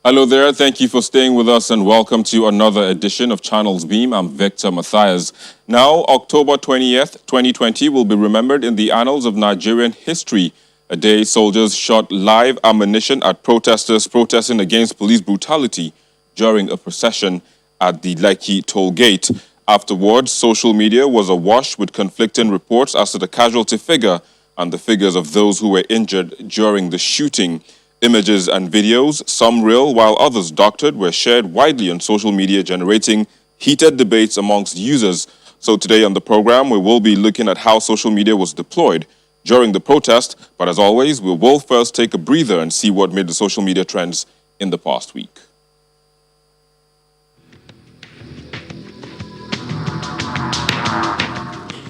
Hello there. Thank you for staying with us and welcome to another edition of Channels Beam. I'm Victor Matthias. Now, October 20th, 2020 will be remembered in the annals of Nigerian history. A day soldiers shot live ammunition at protesters protesting against police brutality during a procession at the Lekki toll gate. Afterwards, social media was awash with conflicting reports as to the casualty figure and the figures of those who were injured during the shooting. Images and videos, some real while others doctored, were shared widely on social media, generating heated debates amongst users. So today on the program, we will be looking at how social media was deployed during the protest. But as always, we will first take a breather and see what made the social media trends in the past week.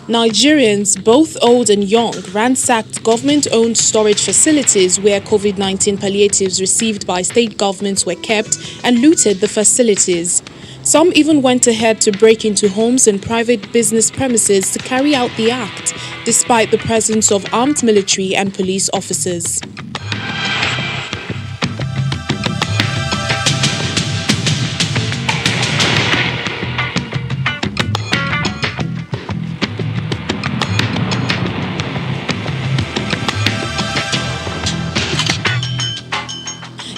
Nigerians, both old and young, ransacked government-owned storage facilities where COVID-19 palliatives received by state governments were kept and looted the facilities. Some even went ahead to break into homes and private business premises to carry out the act, despite the presence of armed military and police officers.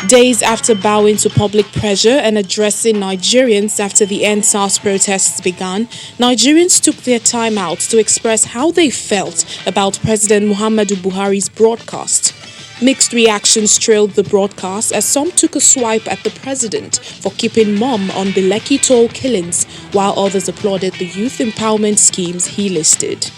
Days after bowing to public pressure and addressing Nigerians after the EndSARS protests began, Nigerians took their time out to express how they felt about President Muhammadu Buhari's broadcast. Mixed reactions trailed the broadcast as some took a swipe at the president for keeping mum on the Lekki toll killings, while others applauded the youth empowerment schemes he listed.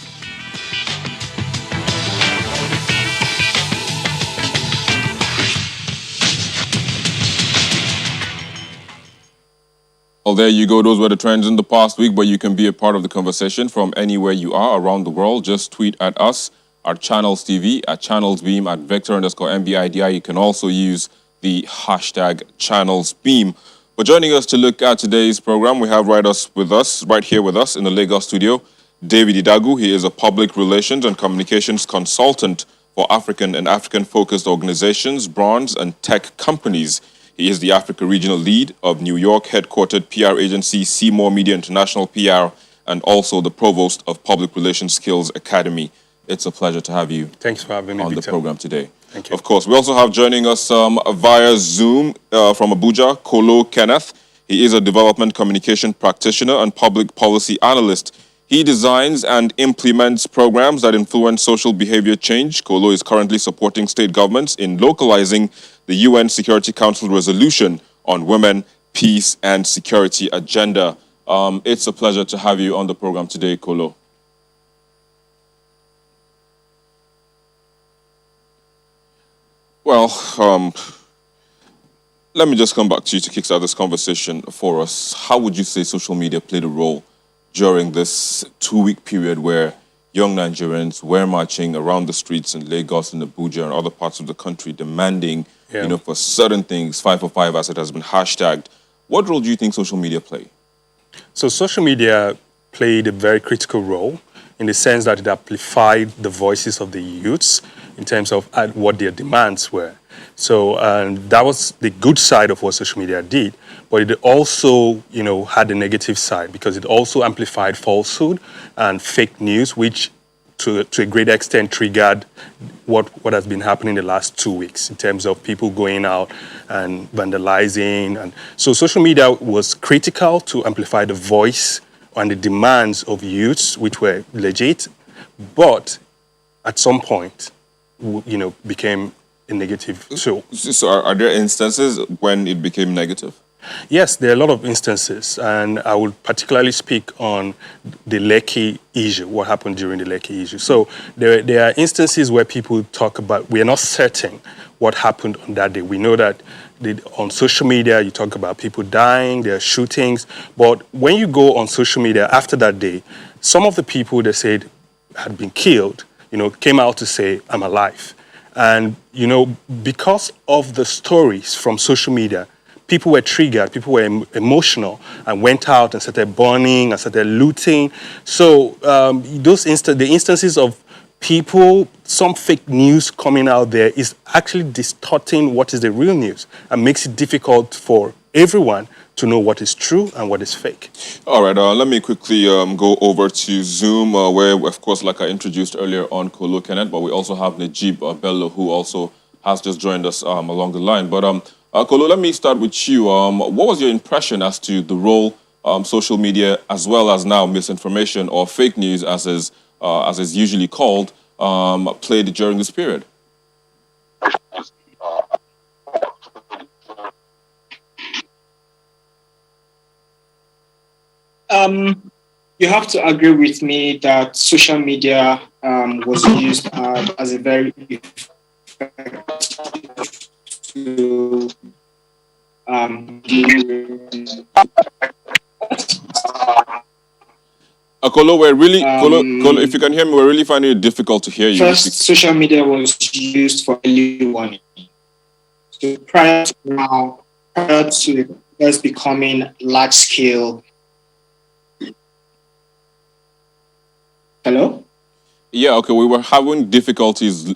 Well, there you go. Those were the trends in the past week, but you can be a part of the conversation from anywhere you are around the world. Just tweet at us, at Channels TV, at Channels Beam, at Victor_MBIDI. You can also use the hashtag Channels Beam. But joining us to look at today's program, we have right here with us in the Lagos studio, David Idagu. He is a public relations and communications consultant for African and African-focused organizations, brands, and tech companies. He is the Africa Regional Lead of New York-headquartered PR agency Seymour Media International PR and also the Provost of Public Relations Skills Academy. It's a pleasure to have you. Thanks for having me on the program today. Thank you. Of course, we also have joining us via Zoom from Abuja, Kolo Kenneth. He is a development communication practitioner and public policy analyst. He designs and implements programs that influence social behavior change. Kolo is currently supporting state governments in localizing the UN Security Council resolution on women, peace, and security agenda. It's a pleasure to have you on the program today, Kolo. Well, let me just come back to you to kickstart this conversation for us. How would you say social media played a role during this 2-week period where young Nigerians were marching around the streets in Lagos and Abuja and other parts of the country demanding, for certain things, 545 as it has been hashtagged? What role do you think social media play? So social media played a very critical role in the sense that it amplified the voices of the youths in terms of what their demands were. So that was the good side of what social media did, but it also, had a negative side because it also amplified falsehood and fake news, which to a great extent triggered what has been happening the last 2 weeks in terms of people going out and vandalizing. And so social media was critical to amplify the voice and the demands of youths, which were legit, but at some point, became a negative. So are there instances when it became negative? Yes, there are a lot of instances, and I would particularly speak on the Lekki issue, what happened during the Lekki issue. So there are instances where people talk about, we are not certain what happened on that day. We know that on social media, you talk about people dying, there are shootings, but when you go on social media after that day, some of the people they said had been killed, came out to say, I'm alive. And, because of the stories from social media, people were triggered, people were emotional and went out and started burning and started looting. So the instances of some fake news coming out there is actually distorting what is the real news and makes it difficult for everyone to know what is true and what is fake. All right, let me quickly go over to Zoom, where, of course, like I introduced earlier on, Kolo Kenneth, but we also have Najib Bello, who also has just joined us along the line. But Kolo, let me start with you. What was your impression as to the role social media, as well as now misinformation or fake news, as is usually called, played during this period? You have to agree with me that social media was used as a very effective tool Kolo, Kolo, if you can hear me, we're really finding it difficult to hear you. First, social media was used for early warning. So prior to us becoming large scale. Hello? Yeah, okay, we were having difficulties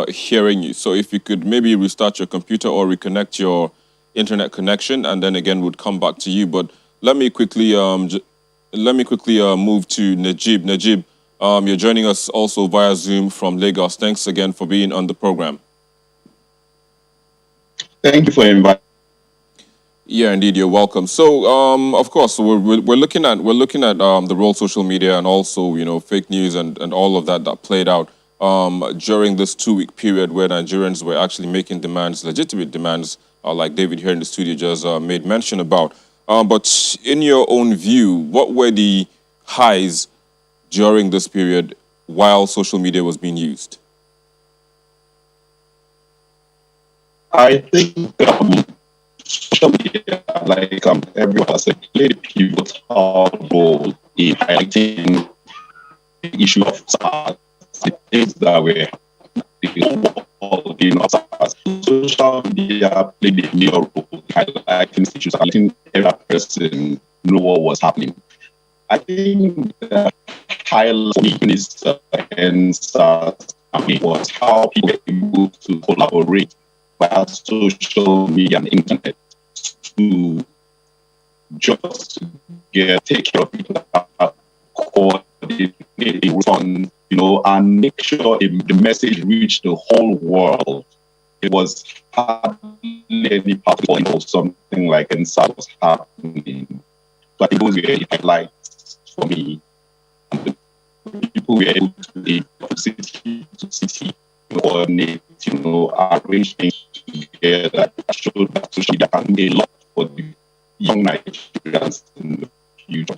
hearing you. So if you could maybe restart your computer or reconnect your internet connection, and then again we'd come back to you. But let me quickly move to Najib. Najib, you're joining us also via Zoom from Lagos. Thanks again for being on the program. Thank you for inviting. Yeah, indeed, you're welcome. So, of course, we're looking at the role social media and also fake news and all of that played out during this 2-week period where Nigerians were actually making demands, legitimate demands, like David here in the studio just made mention about. But in your own view, what were the highs during this period while social media was being used? I think social media, like everyone has said, played a pivotal role in highlighting the issue of SARS, the things that were social media played a major role in highlighting issues, letting every person know what was happening. I think the highlight for me in this was how people were able to collaborate via social media and internet to just take care of people that are coordinated on, and make sure the message reached the whole world. It was hardly any part of something like inside was happening. So I think those were the highlights for me. People were able to be city to city, coordinate, arrange things together that showed that social media can do a lot for the young Nigerians in the future.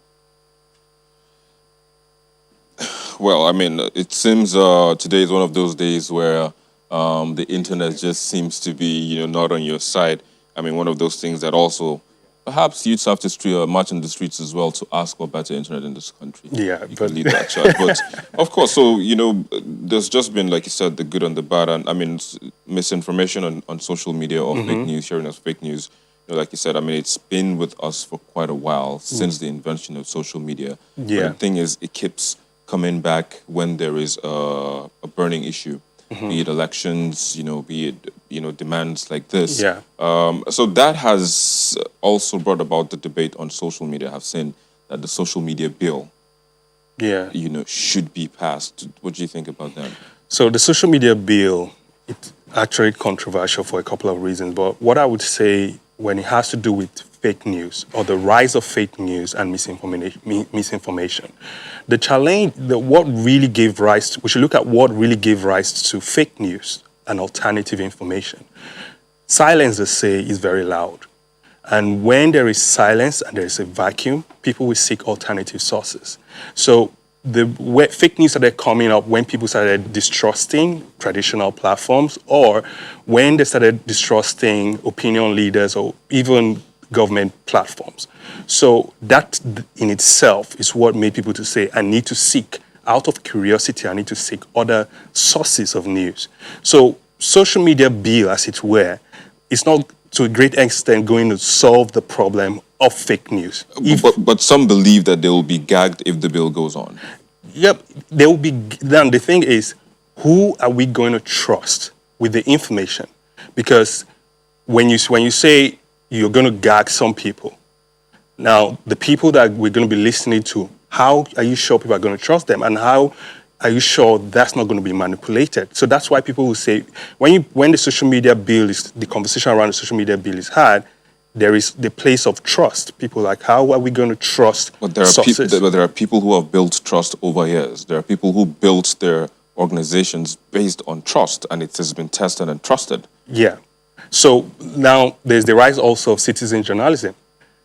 Well, I mean, it seems today is one of those days where the internet just seems to be, not on your side. I mean, one of those things that also perhaps youths have to march in the streets as well to ask for better internet in this country. Yeah, you can lead that charge. But of course, so there's just been, like you said, the good and the bad, and I mean, misinformation on social media or fake news, sharing as fake news. Like you said, I mean, it's been with us for quite a while since the invention of social media. Yeah. But the thing is, it keeps coming back when there is a burning issue. Be it elections, be it, demands like this. Yeah. So that has also brought about the debate on social media. I've seen that the social media bill, should be passed. What do you think about that? So the social media bill, it's actually controversial for a couple of reasons. But what I would say when it has to do with fake news or the rise of fake news and misinformation, the challenge, what really gave rise, we should look at what really gave rise to fake news and alternative information. Silence, they say, is very loud. And when there is silence and there is a vacuum, people will seek alternative sources. So the fake news started coming up when people started distrusting traditional platforms, or when they started distrusting opinion leaders or even government platforms. So that in itself is what made people to say, I need to seek, out of curiosity, I need to seek other sources of news. So social media bill, as it were, is not to a great extent going to solve the problem of fake news. But some believe that they will be gagged if the bill goes on. Yep, they will be. Then the thing is, who are we going to trust with the information? Because when you say you're going to gag some people, now the people that we're going to be listening to, how are you sure people are going to trust them, and how are you sure that's not going to be manipulated? So that's why people will say when the social media bill is the conversation around the social media bill is had, there is the place of trust. People like, how are we going to trust sources? But there are people who have built trust over years. There are people who built their organizations based on trust, and it has been tested and trusted. Yeah. So now there's the rise also of citizen journalism.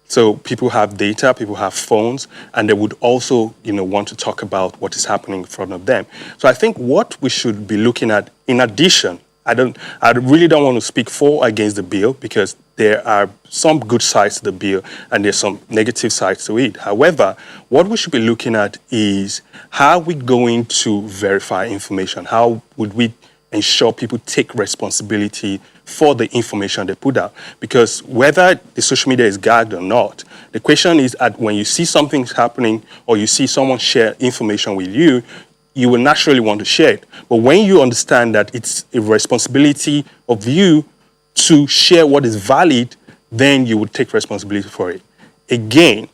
So people have data, people have phones, and they would also, want to talk about what is happening in front of them. So I think what we should be looking at, in addition, I really don't want to speak for or against the bill, because there are some good sides to the bill and there's some negative sides to it. However, what we should be looking at is how are we going to verify information? How would we ensure people take responsibility for the information they put out? Because whether the social media is gagged or not, the question is that when you see something happening or you see someone share information with you, you will naturally want to share it. But when you understand that it's a responsibility of you to share what is valid, then you would take responsibility for it. Again,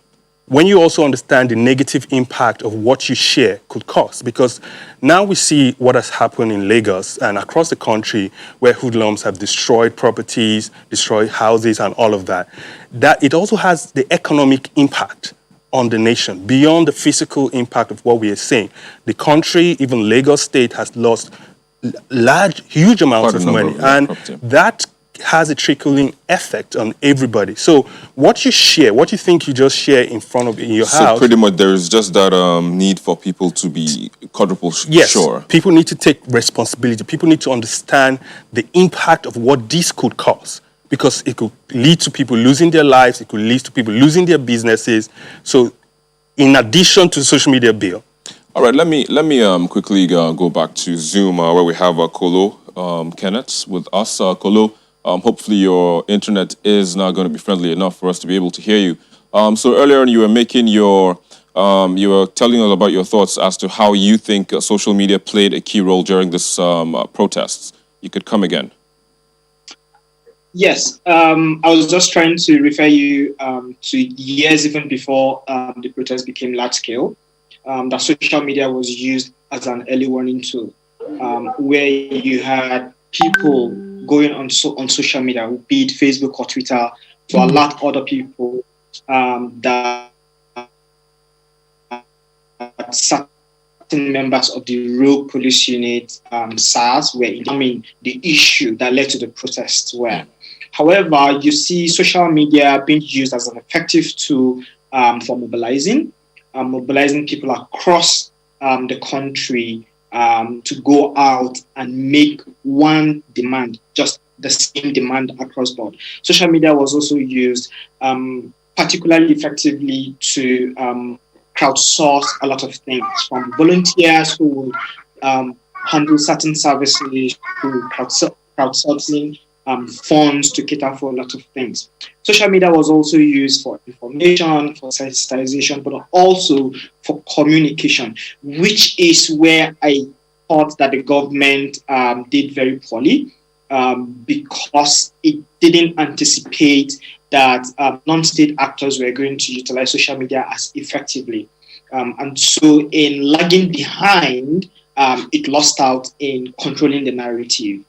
when you also understand the negative impact of what you share could cause, because now we see what has happened in Lagos and across the country where hoodlums have destroyed properties, destroyed houses and all of that, that it also has the economic impact on the nation beyond the physical impact of what we are seeing. The country, even Lagos State, has lost huge amounts of money, and that has a trickling effect on everybody. So what you share, what you think you just share in front of in your house. So pretty much there's just that need for people to be quadruple sure. People need to take responsibility. People need to understand the impact of what this could cause, because it could lead to people losing their lives. It could lead to people losing their businesses. So in addition to the social media bill. All right, let me quickly go back to Zoom where we have Kolo Kenneth with us. Kolo, hopefully your internet is now going to be friendly enough for us to be able to hear you. So earlier on you were making you were telling us about your thoughts as to how you think social media played a key role during this protests. You could come again. Yes, I was just trying to refer you to years even before the protests became large scale, that social media was used as an early warning tool, where you had people going on social media, be it Facebook or Twitter, to alert other people that certain members of the rogue police unit, SARS, were examining the issue that led to the protests. However, you see social media being used as an effective tool for mobilizing people across the country to go out and make one demand, just the same demand across board. Social media was also used particularly effectively to crowdsource a lot of things, from volunteers who would handle certain services to crowdsourcing funds to cater for a lot of things. Social media was also used for information, for sensitization, but also for communication, which is where I thought that the government did very poorly, because it didn't anticipate that non-state actors were going to utilize social media as effectively. And so in lagging behind, it lost out in controlling the narrative.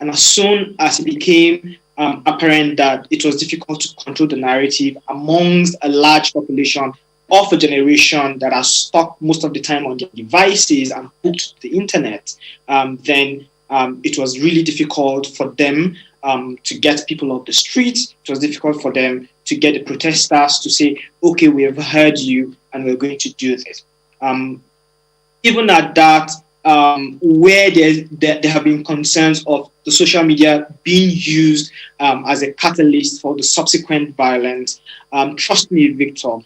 And as soon as it became apparent that it was difficult to control the narrative amongst a large population of a generation that are stuck most of the time on their devices and hooked to the internet, then it was really difficult for them to get people off the streets. It was difficult for them to get the protesters to say, okay, we have heard you and we're going to do this. Even at that, where there have been concerns of the social media being used as a catalyst for the subsequent violence, trust me, Victor,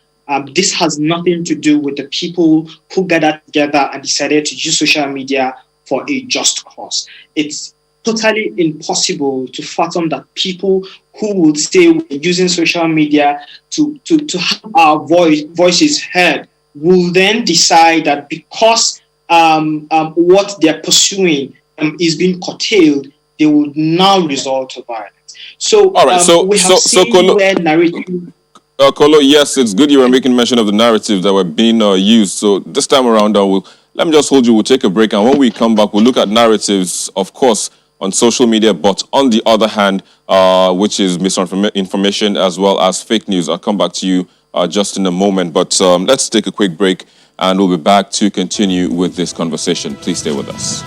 this has nothing to do with the people who gathered together and decided to use social media for a just cause. It's totally impossible to fathom that people who would say we're using social media to have our voices heard will then decide that because what they're pursuing is being curtailed, they would now resort to violence. So, All right, we have seen Kolo, where narrative. Kolo, yes, it's good you were making mention of the narratives that were being used. So this time around, let me just hold you. We'll take a break, and when we come back, we'll look at narratives, of course, on social media, but on the other hand, which is misinformation as well as fake news. I'll come back to you just in a moment, but let's take a quick break, and we'll be back to continue with this conversation. Please stay with us.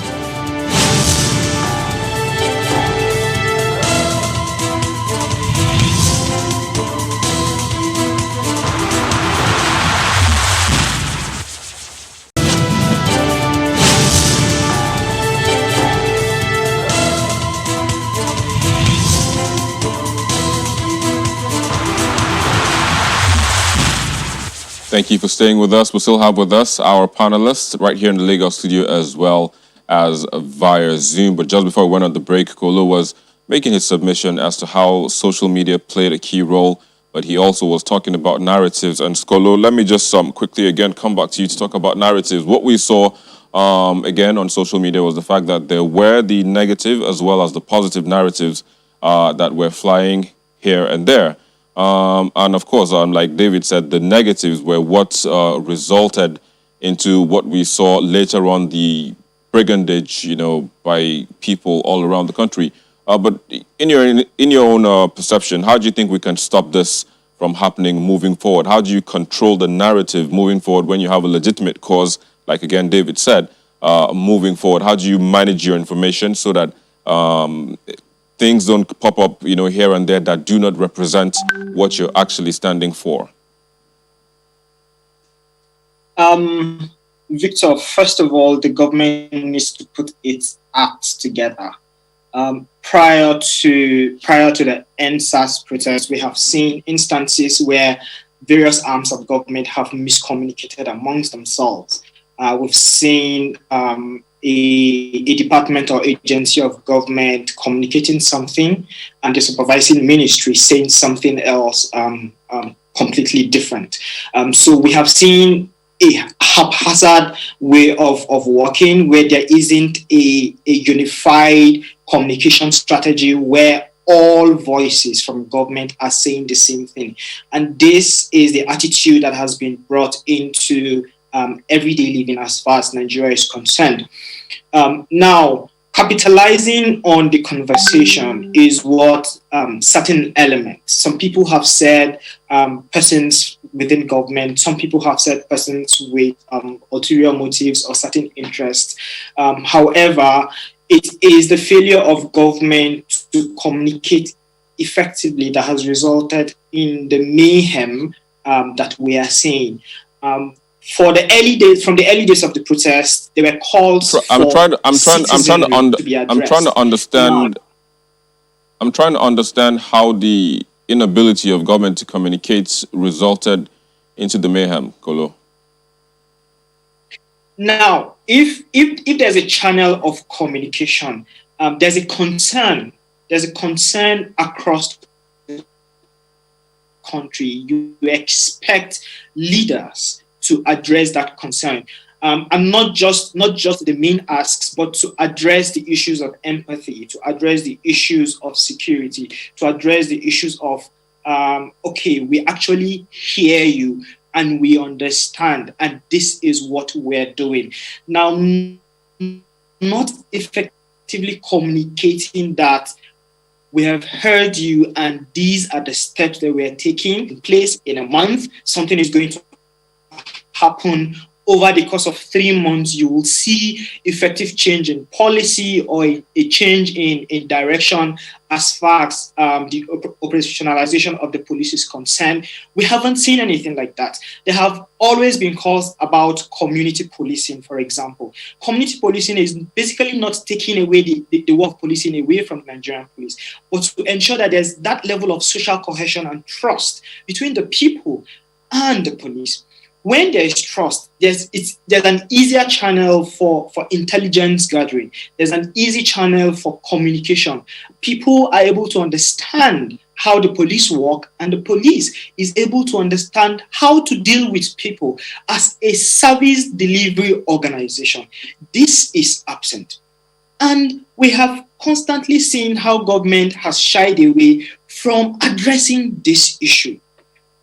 Thank you for staying with us. We still have with us our panelists right here in the Lagos studio as well as via Zoom. But just before we went on the break, Kolo was making his submission as to how social media played a key role, but he also was talking about narratives. And Kolo, let me just quickly again come back to you to talk about narratives. What we saw again on social media was the fact that there were the negative as well as the positive narratives that were flying here and there. And of course, like David said, the negatives were what resulted into what we saw later on, the brigandage, by people all around the country. But in your own perception, how do you think we can stop this from happening moving forward? How do you control the narrative moving forward when you have a legitimate cause, like again David said, moving forward? How do you manage your information so that things don't pop up, here and there that do not represent what you're actually standing for? Victor, first of all, the government needs to put its act together. Prior to the EndSARS protest, we have seen instances where various arms of government have miscommunicated amongst themselves. We've seen a department or agency of government communicating something and the supervising ministry saying something else completely different. So we have seen a haphazard way of working where there isn't a unified communication strategy where all voices from government are saying the same thing. And this is the attitude that has been brought into everyday living as far as Nigeria is concerned. Now, capitalizing on the conversation is what certain elements, some people have said persons within government, some people have said persons with ulterior motives or certain interests. However, it is the failure of government to communicate effectively that has resulted in the mayhem that we are seeing. From the early days of the protest, there were calls I'm trying to understand how the inability of government to communicate resulted into the mayhem, Kolo. Now, if there's a channel of communication, there's a concern across the country. You expect leaders to address that concern, and not just the main asks, but to address the issues of empathy, to address the issues of security, to address the issues of okay, we actually hear you and we understand, and this is what we're doing. Now, not effectively communicating that we have heard you and these are the steps that we're taking in place in a month. Something is going to happen over the course of 3 months. You will see effective change in policy or a change in direction as far as the operationalization of the police is concerned. We haven't seen anything like that. There have always been calls about community policing, for example. Community policing is basically not taking away the work of policing away from the Nigerian police, but to ensure that there's that level of social cohesion and trust between the people and the police. When there is trust, there's an easier channel for intelligence gathering. There's an easy channel for communication. People are able to understand how the police work, and the police is able to understand how to deal with people as a service delivery organization. This is absent. And we have constantly seen how government has shied away from addressing this issue.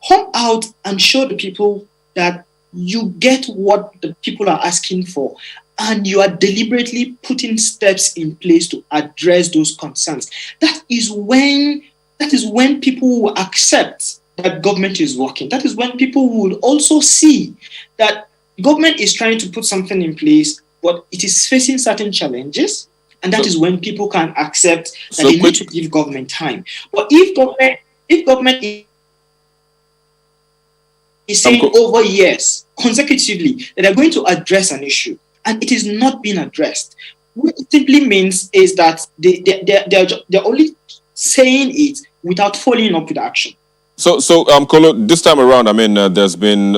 Come out and show the people that you get what the people are asking for, and you are deliberately putting steps in place to address those concerns. That is when people will accept that government is working. That is when people will also see that government is trying to put something in place, but it is facing certain challenges, and that is when people can accept that they need to give government time. But if government is saying over years consecutively that they're going to address an issue, and it is not being addressed, what it simply means is that they're only saying it without following up with action. So, Kolo, this time around, there's been,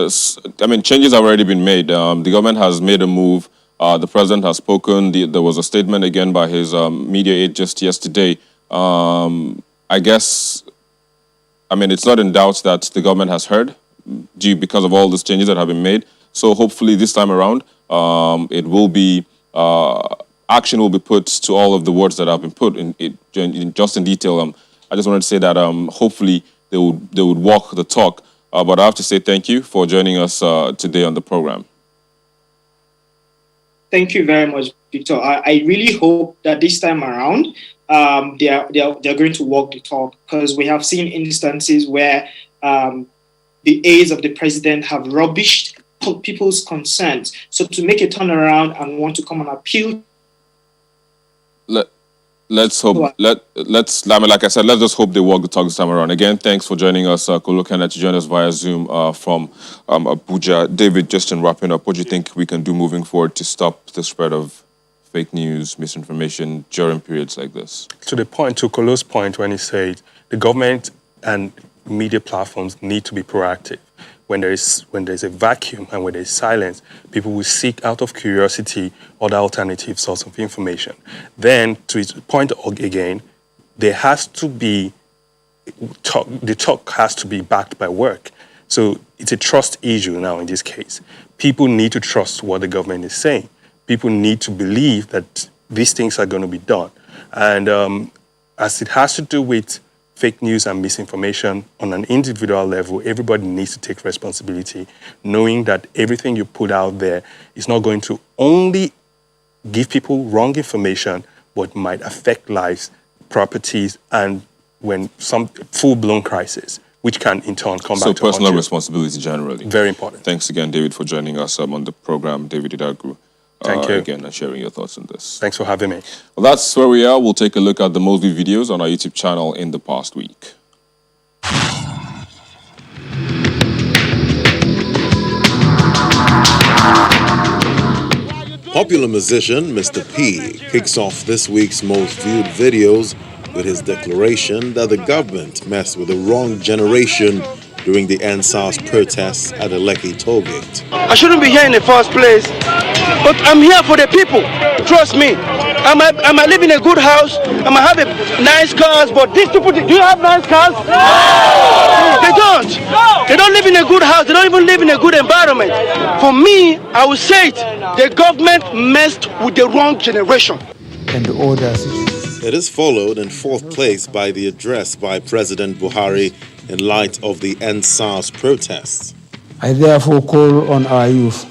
changes have already been made. The government has made a move. The president has spoken. There was a statement again by his media aide just yesterday. I guess, it's not in doubt that the government has heard because of all these changes that have been made. So hopefully this time around, it will be, action will be put to all of the words that have been put in just in detail. I just wanted to say that hopefully they would walk the talk. But I have to say thank you for joining us today on the program. Thank you very much, Victor. I really hope that this time around they're going to walk the talk, because we have seen instances where the aides of the president have rubbished people's concerns. So to make a turnaround and want to come and appeal. Let's hope. Like I said, let's just hope they walk the talk this time around. Again, thanks for joining us, Kolo Kenneth, to join us via Zoom from Abuja. David, just in wrapping up, what do you think we can do moving forward to stop the spread of fake news, misinformation during periods like this? To Kolo's point, when he said the government and media platforms need to be proactive. When there's a vacuum and when there's silence, people will seek out of curiosity other alternative sources of information. Then, to his point again, there has to be the talk has to be backed by work. So it's a trust issue now in this case. People need to trust what the government is saying. People need to believe that these things are going to be done. And as it has to do with fake news and misinformation on an individual level, everybody needs to take responsibility, knowing that everything you put out there is not going to only give people wrong information, but might affect lives, properties, and when some full-blown crisis, which can in turn come back to personal responsibility generally. Very important. Thanks again, David, for joining us on the program. David Idagwu. Thank you. Again, and sharing your thoughts on this. Thanks for having me. Well, that's where we are. We'll take a look at the most viewed videos on our YouTube channel in the past week. Popular musician Mr. P kicks off this week's most viewed videos with his declaration that the government messed with the wrong generation during the EndSARS protests at the Lekki tollgate. I shouldn't be here in the first place, but I'm here for the people. Trust me. I might live in a good house, I might have nice cars, but these people, do you have nice cars? No! They don't. No! They don't live in a good house, they don't even live in a good environment. For me, I will say it, the government messed with the wrong generation. And the orders. It is followed in fourth place by the address by President Buhari in light of the EndSARS protests. I therefore call on our youth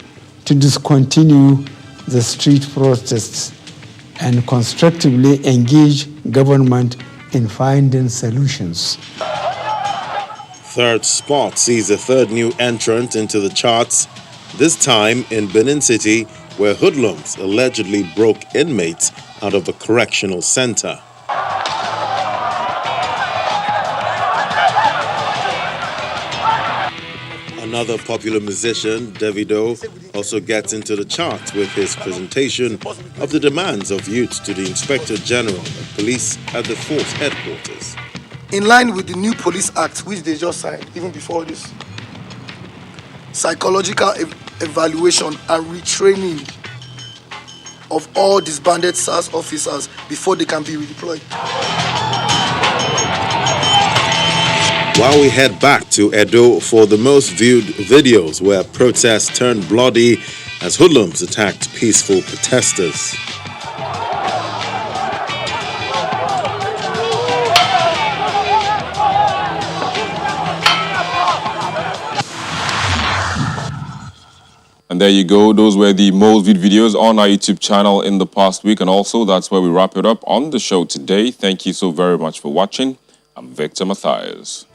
to discontinue the street protests and constructively engage government in finding solutions. Third spot sees a third new entrant into the charts, this time in Benin City, where hoodlums allegedly broke inmates out of a correctional center. Another popular musician, Davido, also gets into the chart with his presentation of the demands of youth to the Inspector General of Police at the Force Headquarters. In line with the new Police Act, which they just signed, even before this, psychological evaluation and retraining of all disbanded SARS officers before they can be redeployed. While we head back to Edo for the most viewed videos where protests turned bloody as hoodlums attacked peaceful protesters. And there you go. Those were the most viewed videos on our YouTube channel in the past week. And also, that's where we wrap it up on the show today. Thank you so very much for watching. I'm Victor Matthias.